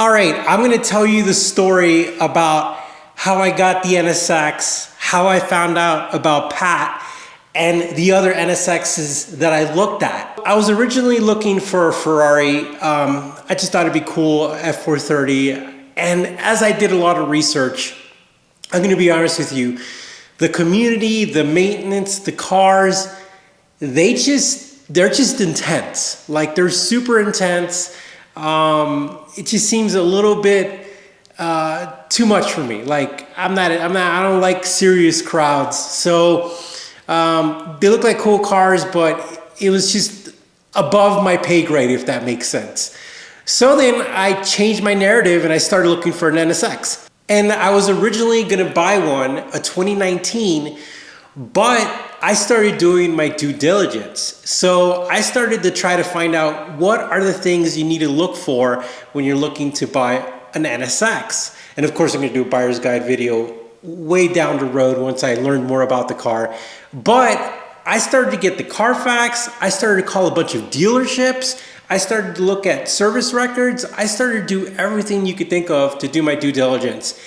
All right, I'm gonna tell you the story about how I got the NSX, how I found out about Pat, and the other NSXs that I looked at. I was originally looking for a Ferrari. I just thought it'd be cool, F430. And as I did a lot of research, I'm gonna be honest with you, the community, the maintenance, the cars, they're just intense. Like, they're super intense. It just seems a little bit too much for me. Like, I don't like serious crowds. So they look like cool cars, but it was just above my pay grade, if that makes sense. So then I changed my narrative and I started looking for an NSX. And I was originally gonna buy one, a 2019, but I started doing my due diligence. So I started to try to find out what are the things you need to look for when you're looking to buy an NSX. And of course, I'm gonna do a buyer's guide video way down the road once I learned more about the car. But I started to get the Carfax, I started to call a bunch of dealerships, I started to look at service records, I started to do everything you could think of to do my due diligence.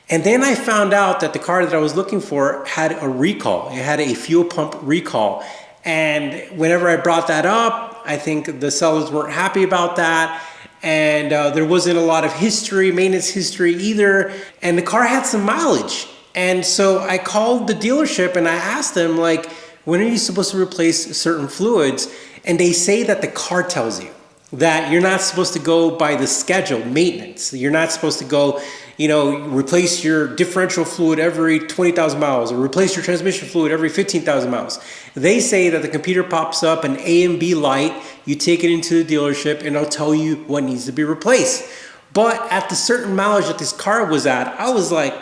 And then I found out that the car that I was looking for had a recall. It had a fuel pump recall. And whenever I brought that up, I think the sellers weren't happy about that. And there wasn't a lot of history, maintenance history either. And the car had some mileage. And so I called the dealership and I asked them, like, when are you supposed to replace certain fluids? And they say that the car tells you that you're not supposed to go by the scheduled maintenance. You're not supposed to go, replace your differential fluid every 20,000 miles or replace your transmission fluid every 15,000 miles. They say that the computer pops up an A and B light, you take it into the dealership and they'll tell you what needs to be replaced. But at the certain mileage that this car was at, I was like,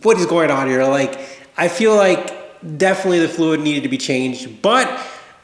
what is going on here? Like, I feel like definitely the fluid needed to be changed, but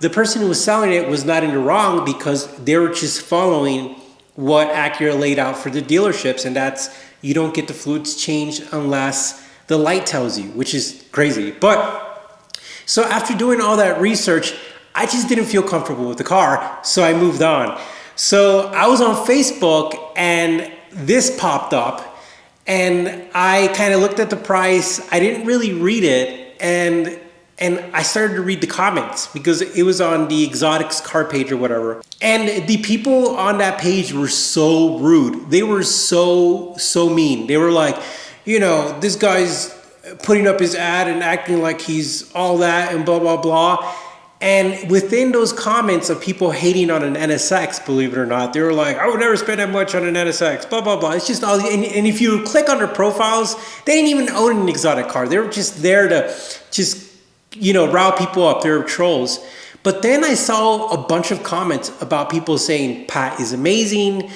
the person who was selling it was not in the wrong because they were just following what Acura laid out for the dealerships, and that's you don't get the fluids changed unless the light tells you, which is crazy. But so after doing all that research, I just didn't feel comfortable with the car, so I moved on. So I was on Facebook and this popped up and I kind of looked at the price. I didn't really read it, and I started to read the comments because it was on the exotics car page or whatever. And the people on that page were so rude. They were so mean. They were like, this guy's putting up his ad and acting like he's all that and blah, blah, blah. And within those comments of people hating on an NSX, believe it or not, they were like, I would never spend that much on an NSX, blah, blah, blah. It's just all, and if you click on their profiles, they didn't even own an exotic car. They were just there to just rile people up. They're trolls. But then I saw a bunch of comments about people saying Pat is amazing.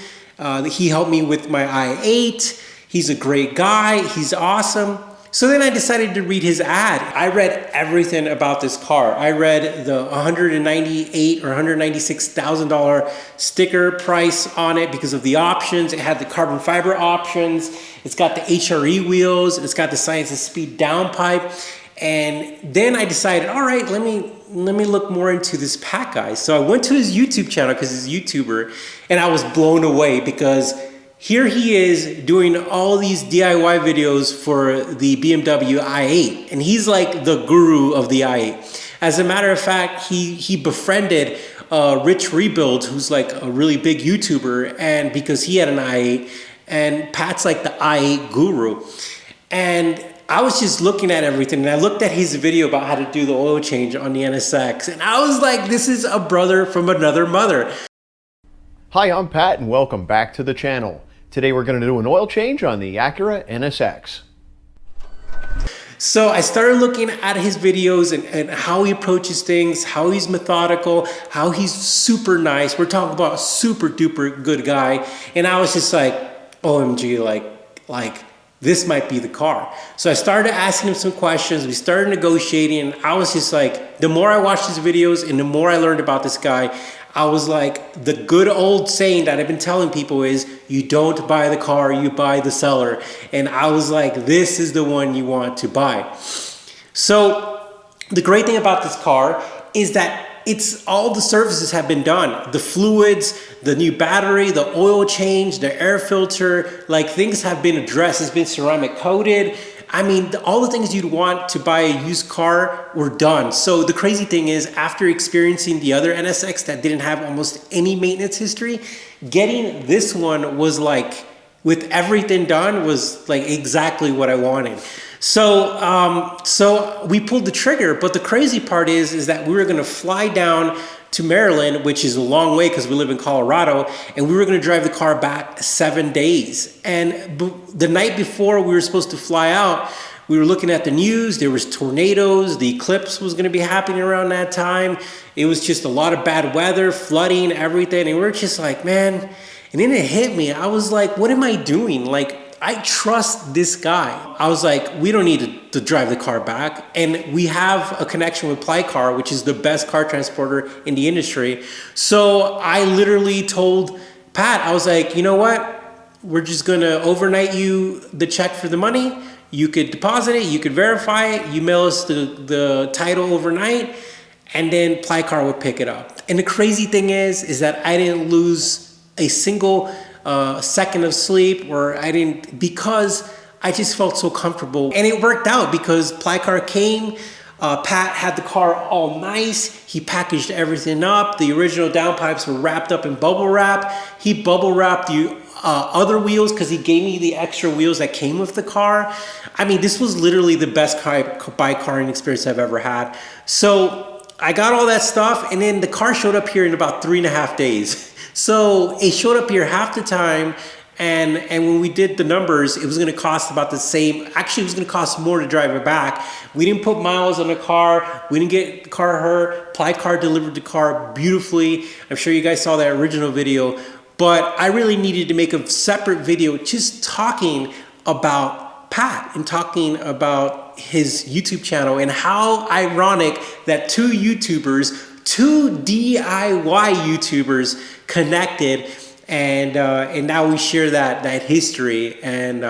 He helped me with my i8. He's a great guy. He's awesome. So then I decided to read his ad. I read everything about this car. I read the $198,000 or $196,000 sticker price on it because of the options. It had the carbon fiber options. It's got the HRE wheels. It's got the Science of Speed downpipe. And then I decided, all right, let me look more into this Pat guy. So I went to his YouTube channel because he's a YouTuber, and I was blown away because here he is doing all these DIY videos for the BMW i8, and he's like the guru of the i8. As a matter of fact, he befriended Rich Rebuild, who's like a really big YouTuber, and because he had an i8, and Pat's like the i8 guru. And I was just looking at everything, and I looked at his video about how to do the oil change on the NSX, and I was like, this is a brother from another mother. Hi, I'm Pat, and welcome back to the channel. Today we're going to do an oil change on the Acura NSX. So I started looking at his videos and how he approaches things, how he's methodical, how he's super nice. We're talking about a super duper good guy. And I was just like, OMG, like this might be the car. So I started asking him some questions. We started negotiating. And I was just like, the more I watched his videos and the more I learned about this guy, I was like, the good old saying that I've been telling people is, you don't buy the car, you buy the seller. And I was like, this is the one you want to buy. So the great thing about this car is that it's all the services have been done. The fluids, the new battery, the oil change, the air filter, like things have been addressed. It's been ceramic coated. I mean, all the things you'd want to buy a used car were done. So the crazy thing is, after experiencing the other NSX that didn't have almost any maintenance history, getting this one was like, with everything done, was like exactly what I wanted. So we pulled the trigger, but the crazy part is that we were gonna fly down to Maryland, which is a long way because we live in Colorado, and we were gonna drive the car back 7 days. And the night before we were supposed to fly out, we were looking at the news. There was tornadoes. The eclipse was gonna be happening around that time. It was just a lot of bad weather, flooding, everything. And we were just like, man, and then it hit me. I was like, what am I doing? Like, I trust this guy. I was like, we don't need to drive the car back. And we have a connection with Plycar, which is the best car transporter in the industry. So I literally told Pat, I was like, you know what? We're just gonna overnight you the check for the money. You could deposit it, you could verify it, you mail us the title overnight, and then Plycar would pick it up. And the crazy thing is that I didn't lose a single second of sleep, or because I just felt so comfortable. And it worked out because Plycar came, Pat had the car all nice, he packaged everything up, the original downpipes were wrapped up in bubble wrap, he bubble wrapped the other wheels because he gave me the extra wheels that came with the car. I mean, this was literally the best car experience I've ever had. So I got all that stuff, and then the car showed up here in about 3.5 days. So it showed up here half the time, and when we did the numbers, it was gonna cost about the same. Actually, it was gonna cost more to drive it back. We didn't put miles on the car. We didn't get the car hurt. Plycar delivered the car beautifully. I'm sure you guys saw that original video, but I really needed to make a separate video just talking about Pat and talking about his YouTube channel, and how ironic that two DIY YouTubers connected, and now we share that history, and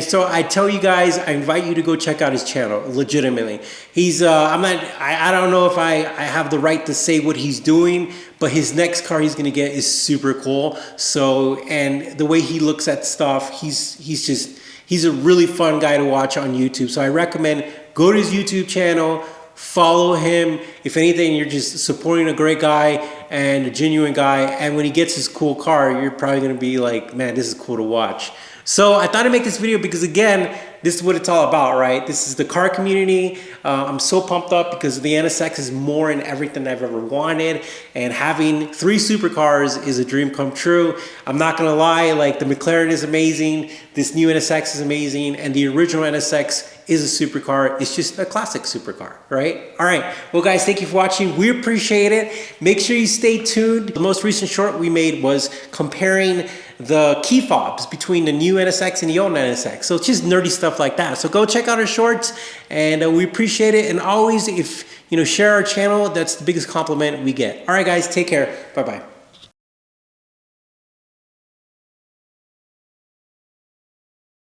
so I tell you guys, I invite you to go check out his channel. Legitimately, he's I don't know if I have the right to say what he's doing, but his next car he's gonna get is super cool. So, and the way he looks at stuff, he's a really fun guy to watch on YouTube. So I recommend go to his YouTube channel, follow him. If anything, you're just supporting a great guy and a genuine guy. And when he gets his cool car, you're probably gonna be like, man, this is cool to watch. So I thought I'd make this video because, again, this is what it's all about, right? This is the car community. I'm so pumped up because the NSX is more in everything I've ever wanted, and having 3 supercars is a dream come true. I'm not gonna lie, like, the McLaren is amazing, this new NSX is amazing, and the original NSX is a supercar. It's just a classic supercar, right? All right, well guys, thank you for watching. We appreciate it. Make sure you stay tuned. The most recent short we made was comparing the key fobs between the new NSX and the old NSX. So it's just nerdy stuff like that. So go check out our shorts, and we appreciate it. And always, if you share our channel, that's the biggest compliment we get. All right guys, take care. Bye-bye.